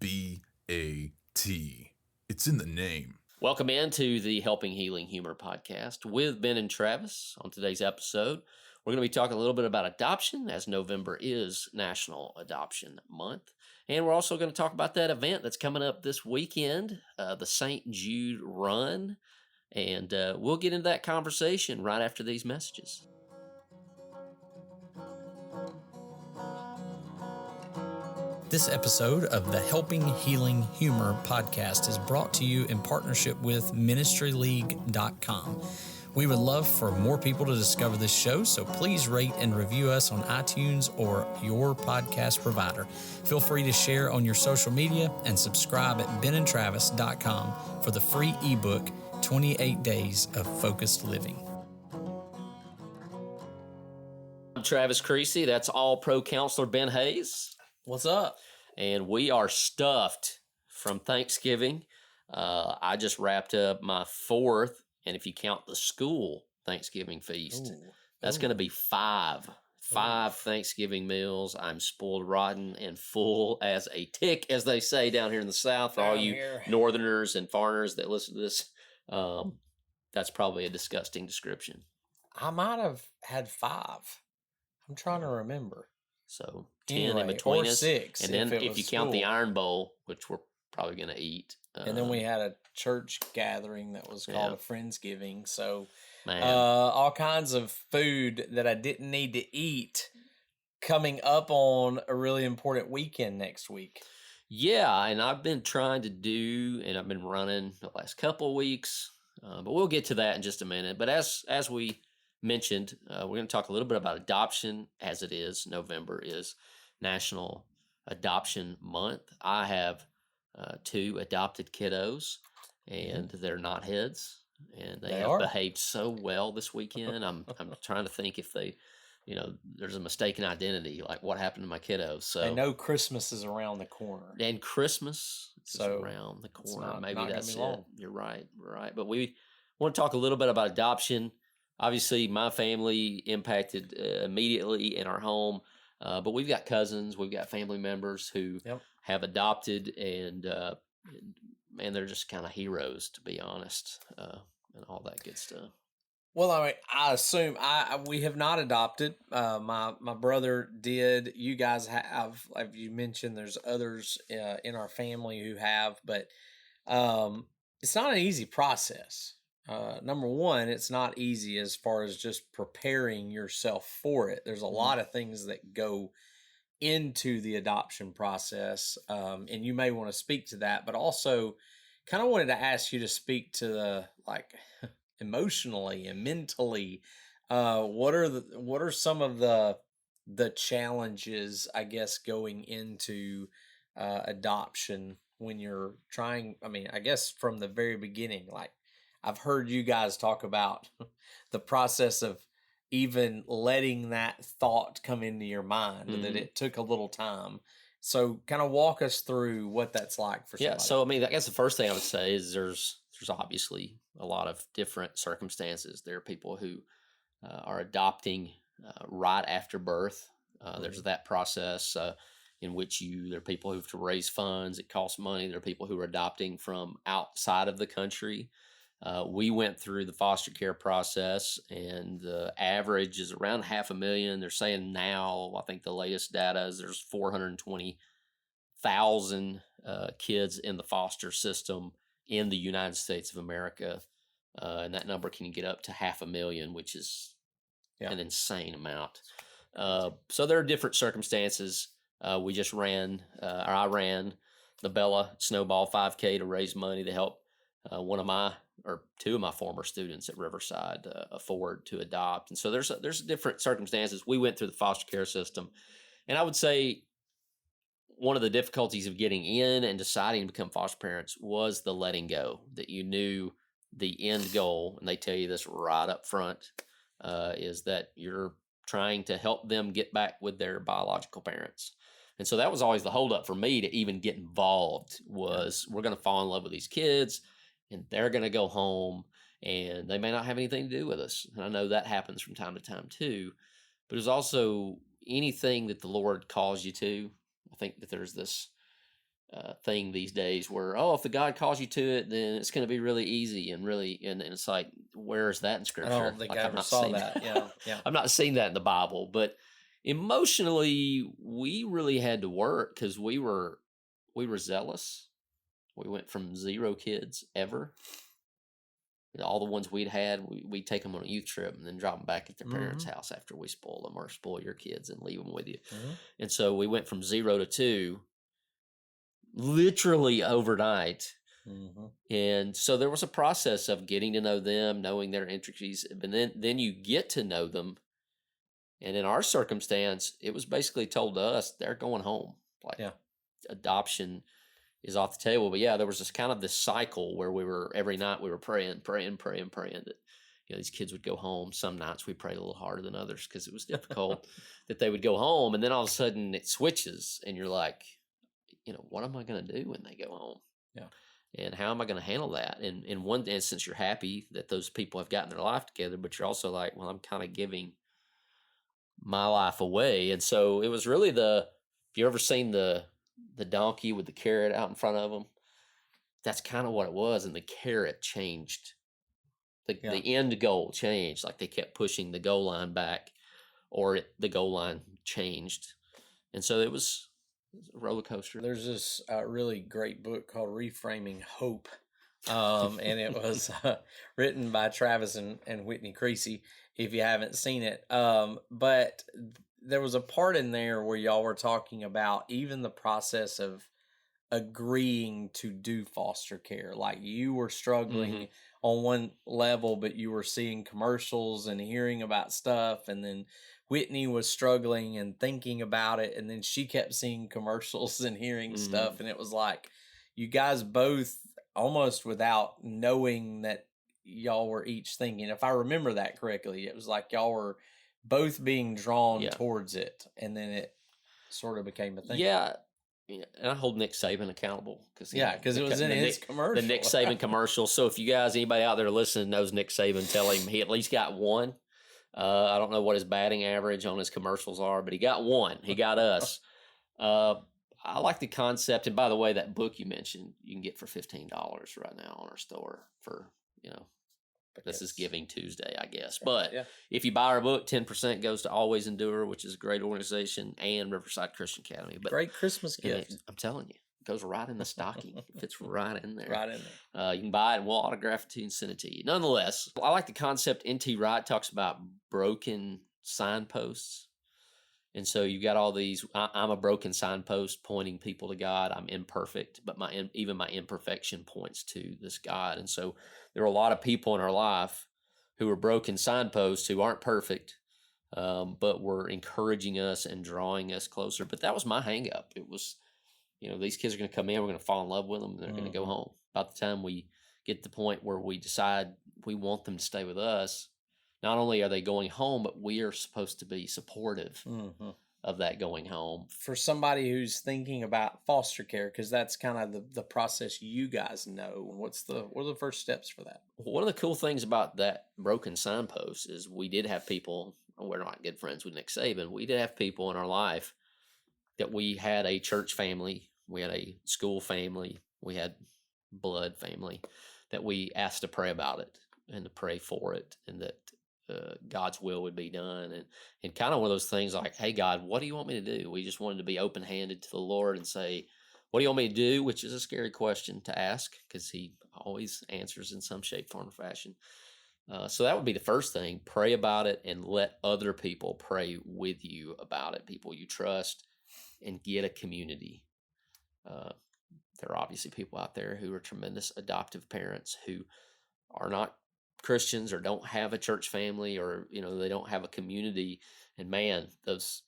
It's in the name. Welcome into the Helping Healing Humor podcast with Ben and Travis. On today's episode, we're going to be talking a little bit about adoption, as November is National Adoption Month. And we're also going to talk about that event that's coming up this weekend, the St. Jude Run. And we'll get into that conversation right after these messages. This episode of the Helping Healing Humor podcast is brought to you in partnership with ministryleague.com. We would love for more people to discover this show, so please rate and review us on iTunes or your podcast provider. Feel free to share on your social media and subscribe at benandtravis.com for the free ebook, 28 Days of Focused Living. I'm Travis Creasy. That's All-Pro Counselor Ben Hayes. What's up? And we are stuffed from Thanksgiving. I just wrapped up my fourth, and if you count the school Thanksgiving feast, that's going to be five Thanksgiving meals. I'm spoiled, rotten, and full as a tick, as they say down here in the South. For all you Northerners and foreigners that listen to this, that's probably a disgusting description. I might have had 5. I'm trying to remember. So 10 in between us, 6, and then if you count the Iron Bowl, which we're probably going to eat, and then we had a church gathering that was called a Friendsgiving. So all kinds of food that I didn't need to eat coming up on a really important weekend next week. Yeah, and I've been trying to do, and I've been running the last couple of weeks, but we'll get to that in just a minute. But as we mentioned, we're going to talk a little bit about adoption, as it is November is National Adoption Month. I have 2 adopted kiddos, and they're knotheads, and they have behaved so well this weekend. I'm trying to think if they, there's a mistaken identity, like what happened to my kiddos. So I know Christmas is around the corner, and Christmas is around the corner. Maybe that's it. You're right. But we want to talk a little bit about adoption. Obviously, my family impacted immediately in our home, but we've got cousins, we've got family members who have adopted, and man, they're just kind of heroes, to be honest, and all that good stuff. Well, I mean, I assume we have not adopted. My brother did. You guys have, like you mentioned, there's others in our family who have, but it's not an easy process. Number one, it's not easy as far as just preparing yourself for it. There's a lot of things that go into the adoption process, and you may want to speak to that, but also kind of wanted to ask you to speak to the, like, emotionally and mentally, what are some of the challenges, I guess, going into adoption when you're trying, I mean, I guess from the very beginning, like, I've heard you guys talk about the process of even letting that thought come into your mind, and that it took a little time. So kind of walk us through what that's like for somebody. Yeah, so I mean, I guess the first thing I would say is there's obviously a lot of different circumstances. There are people who are adopting right after birth. There's that process in which there are people who have to raise funds. It costs money. There are people who are adopting from outside of the country. We went through the foster care process, and the average is around $500,000. They're saying now, I think the latest data is there's 420,000 kids in the foster system in the United States of America, and that number can get up to 500,000, which is an insane amount. So there are different circumstances. We just I ran the Bella Snowball 5K to raise money to help two of my former students at Riverside afford to adopt. And so there's different circumstances. We went through the foster care system, and I would say one of the difficulties of getting in and deciding to become foster parents was the letting go, that you knew the end goal, and they tell you this right up front, is that you're trying to help them get back with their biological parents. And so that was always the holdup for me to even get involved, was we're going to fall in love with these kids, and they're going to go home, and they may not have anything to do with us. And I know that happens from time to time too, but there's also anything that the Lord calls you to. I think that there's this thing these days where, oh, if the God calls you to it, then it's going to be really easy and it's like, where is that in Scripture? I don't think like, I ever saw that. Yeah, yeah. I'm not seeing that in the Bible, but emotionally, we really had to work because we were zealous. We went from 0 kids ever. All the ones we'd had, we'd take them on a youth trip and then drop them back at their parents' house after we spoil them or spoil your kids and leave them with you. And so we went from 0 to 2 literally overnight. And so there was a process of getting to know them, knowing their intricacies, but then you get to know them. And in our circumstance, it was basically told to us they're going home. Adoption is off the table. But yeah, there was this cycle where every night we were praying that these kids would go home. Some nights we prayed a little harder than others because it was difficult that they would go home. And then all of a sudden it switches and you're like, what am I going to do when they go home? Yeah. And how am I going to handle that? And in one instance, you're happy that those people have gotten their life together, but you're also like, well, I'm kind of giving my life away. And so it was really if you ever seen the donkey with the carrot out in front of him, that's kind of what it was. And the carrot changed. The end goal changed. Like they kept pushing the goal line back, or the goal line changed. And so it was a roller coaster. There's this really great book called Reframing Hope. And it was written by Travis and Whitney Creasy, if you haven't seen it. But there was a part in there where y'all were talking about even the process of agreeing to do foster care. Like you were struggling on one level, but you were seeing commercials and hearing about stuff. And then Whitney was struggling and thinking about it. And then she kept seeing commercials and hearing stuff. And it was like you guys both, almost without knowing that y'all were each thinking, if I remember that correctly, it was like y'all were both being drawn towards it, and then it sort of became a thing. Yeah, and I hold Nick Saban accountable because it was in his commercial, the Nick Saban commercial. So if you guys, anybody out there listening knows Nick Saban, tell him he at least got one. I don't know what his batting average on his commercials are, but he got one. He got us. I like the concept, and by the way, that book you mentioned, you can get for $15 right now on our store for this is Giving Tuesday, I guess. But if you buy our book, 10% goes to Always Endure, which is a great organization, and Riverside Christian Academy. But great Christmas gift. I'm telling you, it goes right in the stocking. It fits right in there. Right in there. You can buy it, and we'll autograph it to you and send it to you. Nonetheless, I like the concept. N.T. Wright talks about broken signposts. And so you got all these, I'm a broken signpost pointing people to God. I'm imperfect, but even my imperfection points to this God. And so there are a lot of people in our life who are broken signposts who aren't perfect, but were encouraging us and drawing us closer. But that was my hang up. It was, these kids are going to come in, we're going to fall in love with them, and they're going to go home. About the time we get to the point where we decide we want them to stay with us, not only are they going home, but we are supposed to be supportive of that going home. For somebody who's thinking about foster care, because that's kind of the process you guys know, what are the first steps for that? One of the cool things about that broken signpost is we did have people, we're not good friends with Nick Saban, we did have people in our life that we had a church family, we had a school family, we had blood family, that we asked to pray about it and to pray for it, and that God's will would be done, and kind of one of those things like, hey God, what do you want me to do? We just wanted to be open-handed to the Lord and say, what do you want me to do? Which is a scary question to ask because he always answers in some shape, form, or fashion. So that would be the first thing. Pray about it and let other people pray with you about it, people you trust, and get a community. There are obviously people out there who are tremendous adoptive parents who are not Christians or don't have a church family, or they don't have a community, and man, those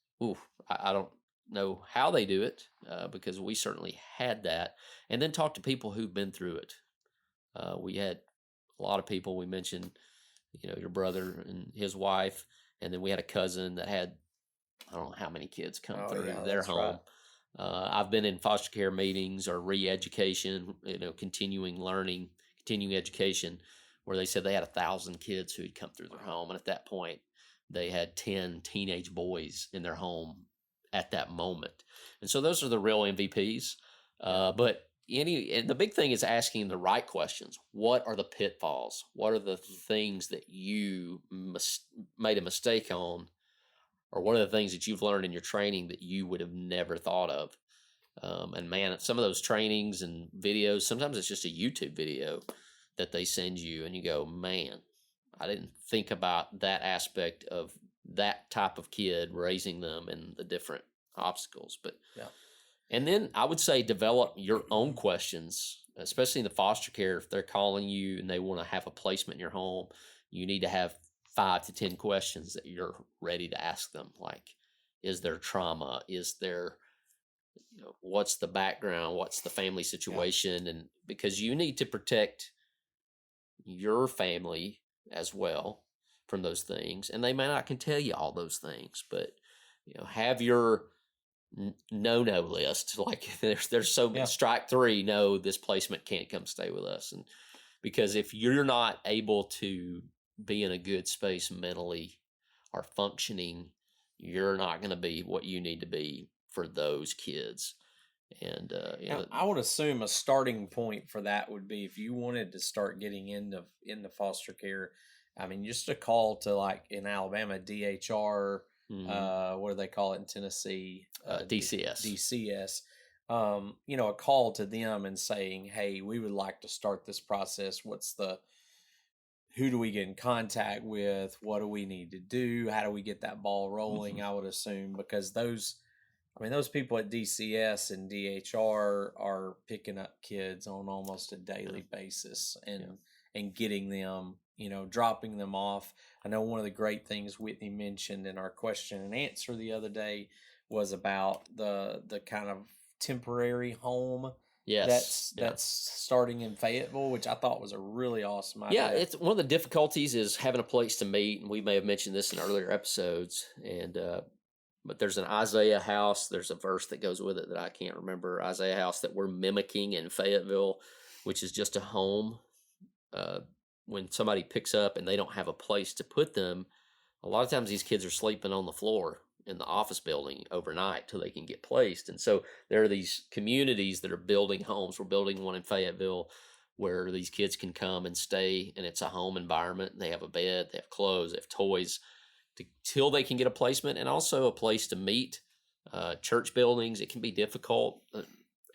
I don't know how they do it, because we certainly had that. And then talk to people who've been through it. We had a lot of people. We mentioned your brother and his wife, and then we had a cousin that had, I don't know how many kids come through their home. Right. I've been in foster care meetings or re-education, continuing learning, continuing education, where they said they had 1,000 kids who had come through their home. And at that point, they had 10 teenage boys in their home at that moment. And so those are the real MVPs. But and the big thing is asking the right questions. What are the pitfalls? What are the things that you made a mistake on? Or what are the things that you've learned in your training that you would have never thought of? And man, some of those trainings and videos, sometimes it's just a YouTube video that they send you and you go, man, I didn't think about that aspect of that type of kid, raising them and the different obstacles. But yeah. And then I would say develop your own questions, especially in the foster care. If they're calling you and they want to have a placement in your home, you need to have 5 to 10 questions that you're ready to ask them. Like, is there trauma? Is there, what's the background? What's the family situation? And because you need to protect your family as well from those things. And they may not can tell you all those things, but, have your no list. Like there's so many, strike 3, no, this placement can't come stay with us. And because if you're not able to be in a good space mentally or functioning, you're not going to be what you need to be for those kids. And I would assume a starting point for that would be if you wanted to start getting into foster care. I mean, just a call to, like in Alabama, DHR. What do they call it in Tennessee? DCS. A call to them and saying, hey, we would like to start this process. Who do we get in contact with? What do we need to do? How do we get that ball rolling? I would assume, because those people at DCS and DHR are picking up kids on almost a daily basis and getting them, dropping them off. I know one of the great things Whitney mentioned in our question and answer the other day was about the kind of temporary home that's starting in Fayetteville, which I thought was a really awesome idea. Yeah, it's one of the difficulties is having a place to meet, and we may have mentioned this in earlier episodes. And but there's an Isaiah house. There's a verse that goes with it that I can't remember. Isaiah house that we're mimicking in Fayetteville, which is just a home. When somebody picks up and they don't have a place to put them, a lot of times these kids are sleeping on the floor in the office building overnight till they can get placed. And so there are these communities that are building homes. We're building one in Fayetteville where these kids can come and stay, and it's a home environment. They have a bed, they have clothes, they have toys till they can get a placement, and also a place to meet. Church buildings, it can be difficult.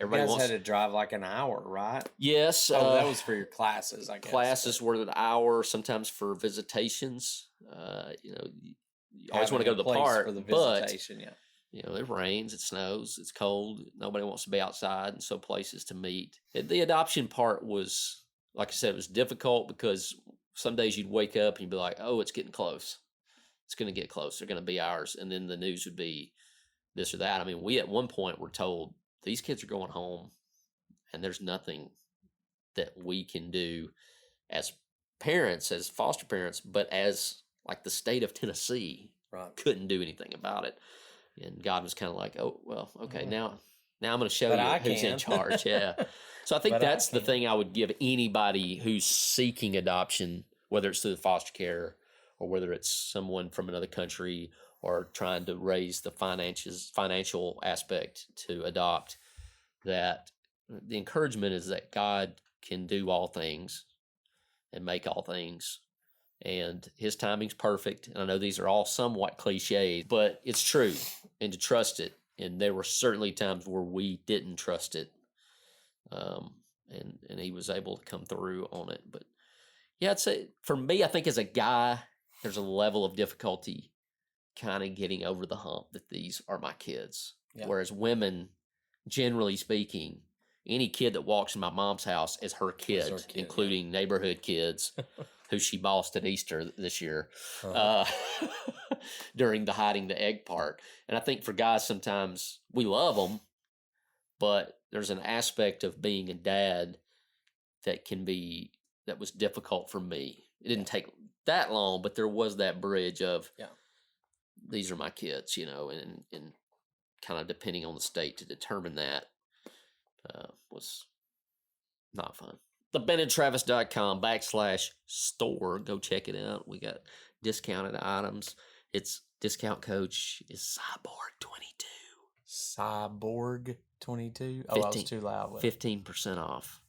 Everybody had to drive like an hour, right? Yes. That was for your classes, I guess. Classes were an hour, sometimes for visitations. You always want to go to the park, for the visitation, but it rains, it snows, it's cold. Nobody wants to be outside, and so places to meet. The adoption part was, like I said, it was difficult because some days you'd wake up and you'd be like, oh, it's getting close. It's going to get close. They're going to be ours. And then the news would be this or that. I mean, we at one point were told, these kids are going home and there's nothing that we can do as parents, as foster parents, but as like the state of Tennessee couldn't do anything about it. And God was kind of like, oh, well, okay, now I'm going to show you who's in charge. Yeah. So I think that's the thing I would give anybody who's seeking adoption, whether it's through the foster care or whether it's someone from another country or trying to raise the financial aspect to adopt, that the encouragement is that God can do all things and make all things, and his timing's perfect. And I know these are all somewhat cliches, but it's true, and to trust it. And there were certainly times where we didn't trust it, and he was able to come through on it. But yeah, I'd say for me, I think as a guy, there's a level of difficulty kind of getting over the hump that these are my kids. Yeah. Whereas women, generally speaking, any kid that walks in my mom's house is her kid, including neighborhood kids who she bossed at Easter this year during the hiding the egg part. And I think for guys, sometimes we love them, but there's an aspect of being a dad that was difficult for me. It didn't take that long, but there was that bridge of, these are my kids, and kind of depending on the state to determine that was not fun. TheBennandTravis.com/store. Go check it out. We got discounted items. Its discount code is Cyborg22. Cyborg 22. Oh, I was too loud. 15% off,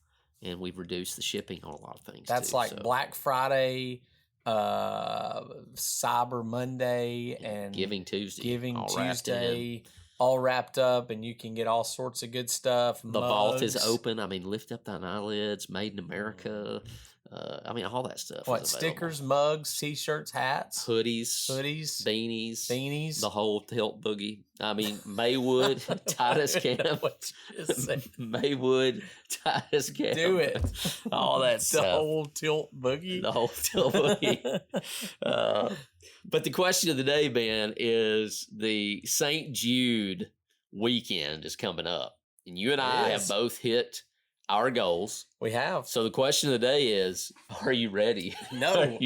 and we've reduced the shipping on a lot of things. That's too, like so. Black Friday, Cyber Monday, and Giving Tuesday, all wrapped up, and you can get all sorts of good stuff. The vault is open. I mean, lift up thine eyelids, made in America. I mean, all that stuff. What, stickers, mugs, T-shirts, hats, hoodies, beanies, the whole tilt boogie. I mean, Maywood, Titus Camp, Maywood, Titus Camp. Do it. All that stuff. The whole tilt boogie. But the question of the day, Ben, is the St. Jude weekend is coming up, and you and I have both hit our goals. We have. So the question of the day is, are you ready? No,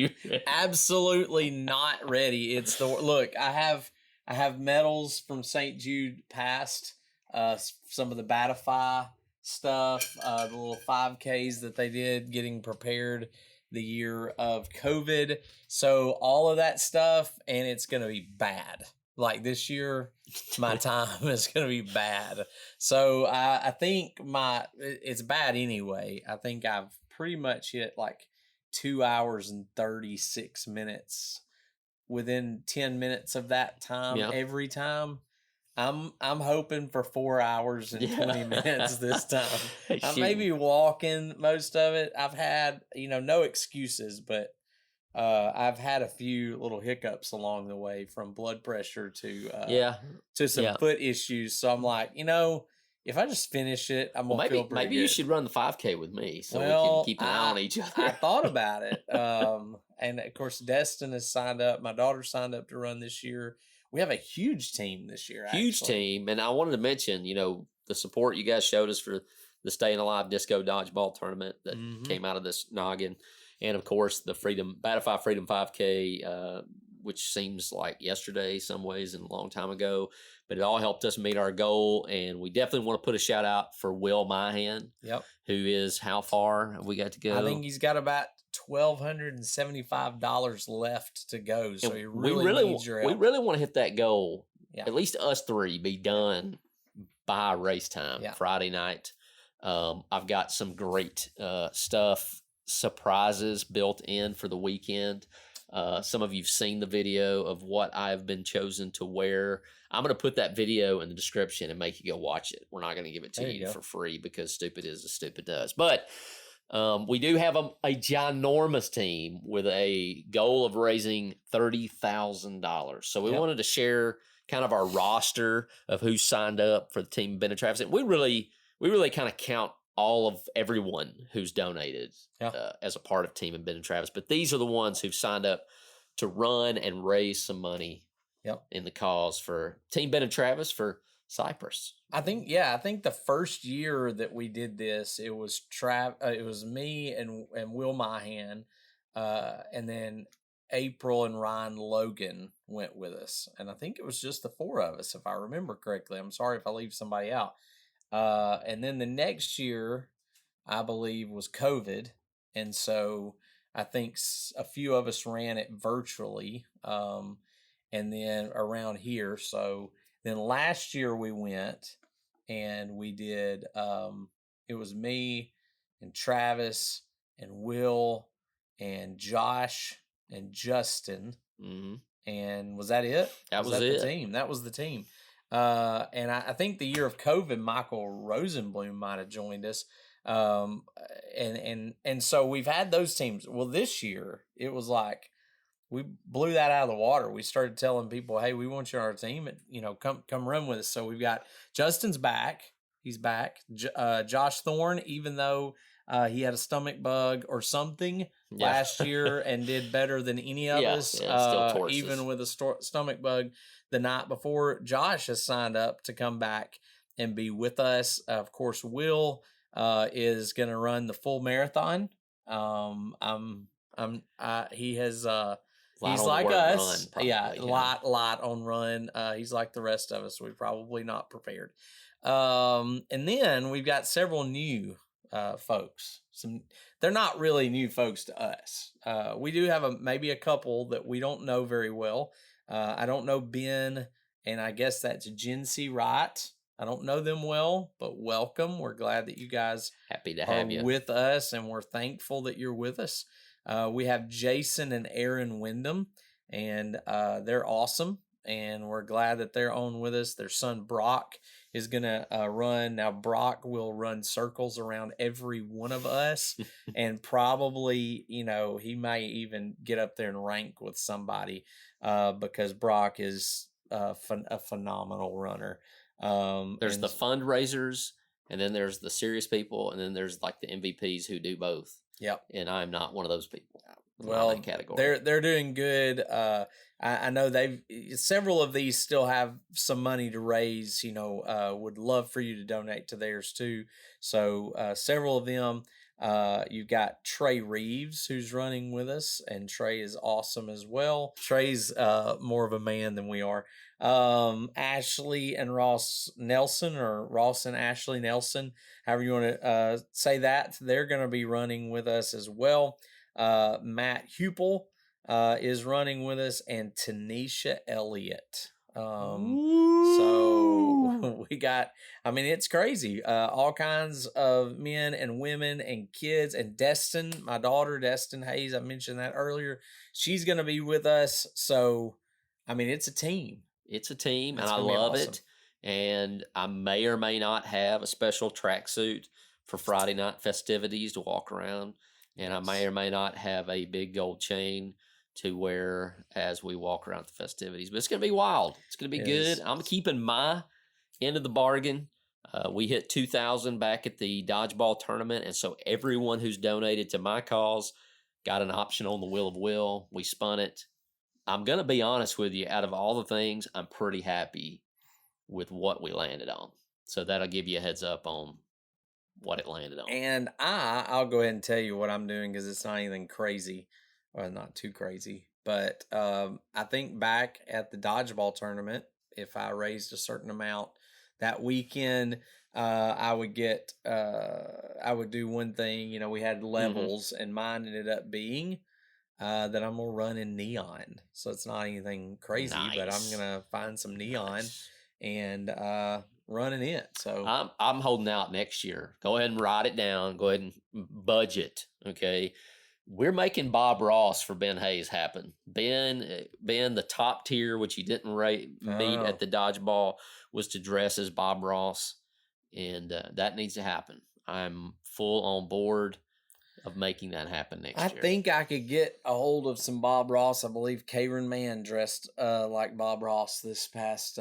absolutely not ready. It's look, I have medals from St. Jude past, some of the Batify stuff, the little 5Ks that they did getting prepared the year of COVID. So all of that stuff, and it's going to be bad. Like this year, my time is going to be bad. So I think it's bad anyway. I think I've pretty much hit like 2 hours and 36 minutes within 10 minutes of that time every time. I'm hoping for 4 hours and 20 minutes this time. I may be walking most of it. I've had, no excuses, but I've had a few little hiccups along the way, from blood pressure to some foot issues. So I'm like, if I just finish it, I'm gonna feel pretty maybe good. You should run the 5K with me, so we can keep an eye on each other. I thought about it, and of course, Destin has signed up. My daughter signed up to run this year. We have a huge team this year. Huge team, and I wanted to mention, the support you guys showed us for the Staying Alive Disco Dodgeball Tournament that came out of this noggin. And of course, the Batify Freedom 5K, which seems like yesterday, some ways, and a long time ago, but it all helped us meet our goal. And we definitely want to put a shout out for Will Myhan, who is how far have we got to go? I think he's got about $1,275 left to go. So he really needs your help. We really want to hit that goal. At least us three be done by race time Friday night. I've got some great stuff. Surprises built in for the weekend. Some of you've seen the video of what I've been chosen to wear. I'm going to put that video in the description and make you go watch it. We're not going to give it to you for free, because stupid is as stupid does. But we do have a ginormous team with a goal of raising $30,000. So we wanted to share kind of our roster of who signed up for the team Ben and Travis. And we really kind of count all of everyone who's donated as a part of Team Ben and Travis. But these are the ones who've signed up to run and raise some money in the cause for Team Ben and Travis for Cypress. I think the first year that we did this, it was it was me and Will Myhan, and then April and Ryan Logan went with us. And I think it was just the four of us, if I remember correctly. I'm sorry if I leave somebody out. And then the next year, I believe, was COVID. And so I think a few of us ran it virtually, and then around here. So then last year we went and we did, it was me and Travis and Will and Josh and Justin. Mm-hmm. And was that it? That was it. The team. That was the team. And I think the year of COVID, Michael Rosenblum might have joined us. And so we've had those teams. Well, this year it was like we blew that out of the water. We started telling people, "Hey, we want you on our team, and come run with us." So we've got Justin's back. He's back. Josh Thorne, even though he had a stomach bug or something last year and did better than any of us, even with a stomach bug the night before. Josh has signed up to come back and be with us. Of course, Will is going to run the full marathon. He has. He's like us. Lot on run. He's like the rest of us. We're probably not prepared. And then we've got several new folks. They're not really new folks to us. We do have maybe a couple that we don't know very well. I don't know Ben, and I guess that's Jinsey Wright. I don't know them well, but welcome. We're glad that you guys Happy to are have you. with us, and we're thankful that you're with us. We have Jason and Aaron Wyndham, and they're awesome, and we're glad that they're on with us. Their son Brock is going to run. Now, Brock will run circles around every one of us, and probably, he may even get up there and rank with somebody because Brock is a phenomenal runner. There's the fundraisers, and then there's the serious people, and then there's like the MVPs who do both. Yep. And I'm not one of those people. Well, that category. they're doing good. I know several of these still have some money to raise. Would love for you to donate to theirs too. So several of them. You've got Trey Reeves who's running with us, and Trey is awesome as well. Trey's more of a man than we are. Ashley and Ross Nelson, or Ross and Ashley Nelson, however you want to say that, they're going to be running with us as well. Matt Hupel is running with us, and Tanisha Elliott. So we got, it's crazy. All kinds of men and women and kids, and Destin, my daughter, Destin Hayes, I mentioned that earlier. She's going to be with us. So, it's a team. It's a team, and I love it. And I may or may not have a special tracksuit for Friday night festivities to walk around. And I may or may not have a big gold chain to wear as we walk around the festivities. But it's going to be wild. It's going to be good. I'm keeping my end of the bargain. We hit 2,000 back at the dodgeball tournament. And so everyone who's donated to my cause got an option on the Wheel of Will. We spun it. I'm going to be honest with you. Out of all the things, I'm pretty happy with what we landed on. So that'll give you a heads up on what it landed on. And I'll go ahead and tell you what I'm doing, because it's not anything crazy, or not too crazy. But I think back at the dodgeball tournament, if I raised a certain amount that weekend, I would do one thing. We had levels, and mine ended up being that I'm gonna run in neon. So it's not anything crazy, but I'm gonna find some neon and running it. So I'm holding out next year. Go ahead and write it down. Go ahead and budget. Okay. We're making Bob Ross for Ben Hayes happen. Ben, the top tier, which he didn't meet at the dodgeball, was to dress as Bob Ross. And that needs to happen. I'm full on board of making that happen next year. I think I could get a hold of some Bob Ross. I believe Karen Mann dressed like Bob Ross this past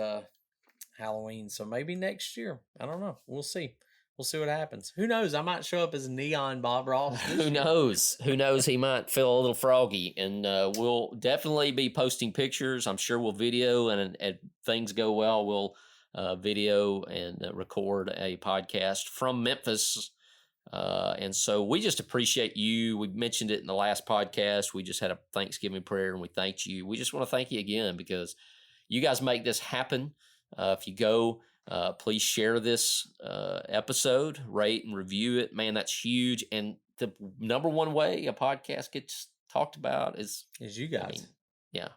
Halloween. So maybe next year. I don't know. We'll see. We'll see what happens. Who knows? I might show up as neon Bob Ross. Who knows? Who knows? He might feel a little froggy. And we'll definitely be posting pictures. I'm sure we'll video, and if things go well, we'll video and record a podcast from Memphis. And so we just appreciate you. We mentioned it in the last podcast. We just had a Thanksgiving prayer, and we thanked you. We just want to thank you again, because you guys make this happen. If you go, please share this episode, rate and review it. Man, that's huge. And the number one way a podcast gets talked about is you guys.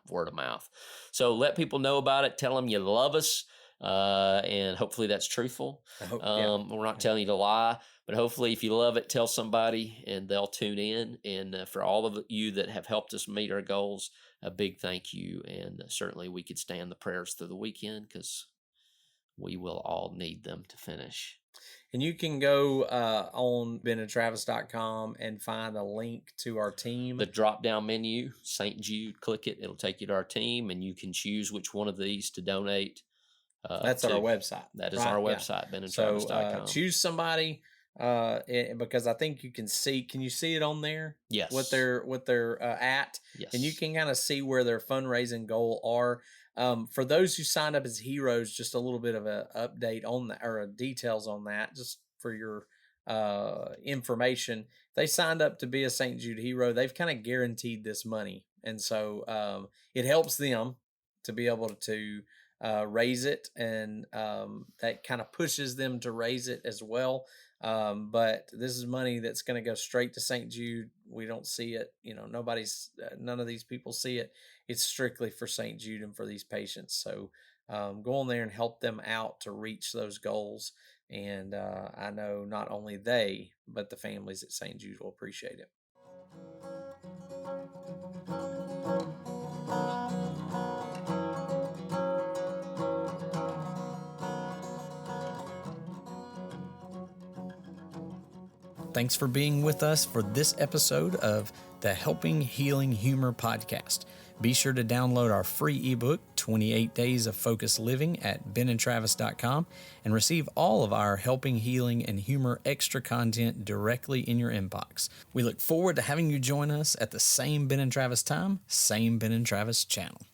Word of mouth. So let people know about it. Tell them you love us. And hopefully that's truthful. We're not telling you to lie, but hopefully if you love it, tell somebody and they'll tune in. And for all of you that have helped us meet our goals, a big thank you. And certainly we could stand the prayers through the weekend, because we will all need them to finish. And you can go on benandtravis.com and find a link to our team. The drop-down menu, St. Jude, click it. It'll take you to our team, and you can choose which one of these to donate. That's our website. That is our website, benandtravis.com. So choose somebody, because I think you can see. Can you see it on there? Yes. What they're at. Yes. And you can kind of see where their fundraising goal are. For those who signed up as heroes, just a little bit of a update on that, or details on that, just for your information. They signed up to be a St. Jude hero. They've kind of guaranteed this money, and so it helps them to be able to raise it, and that kind of pushes them to raise it as well. But this is money that's going to go straight to St. Jude. We don't see it, none of these people see it. It's strictly for St. Jude and for these patients. So go on there and help them out to reach those goals. And I know not only they, but the families at St. Jude will appreciate it. Thanks for being with us for this episode of the Helping Healing Humor podcast. Be sure to download our free ebook, 28 Days of Focused Living, at benandtravis.com and receive all of our Helping Healing and Humor extra content directly in your inbox. We look forward to having you join us at the same Ben and Travis time, same Ben and Travis channel.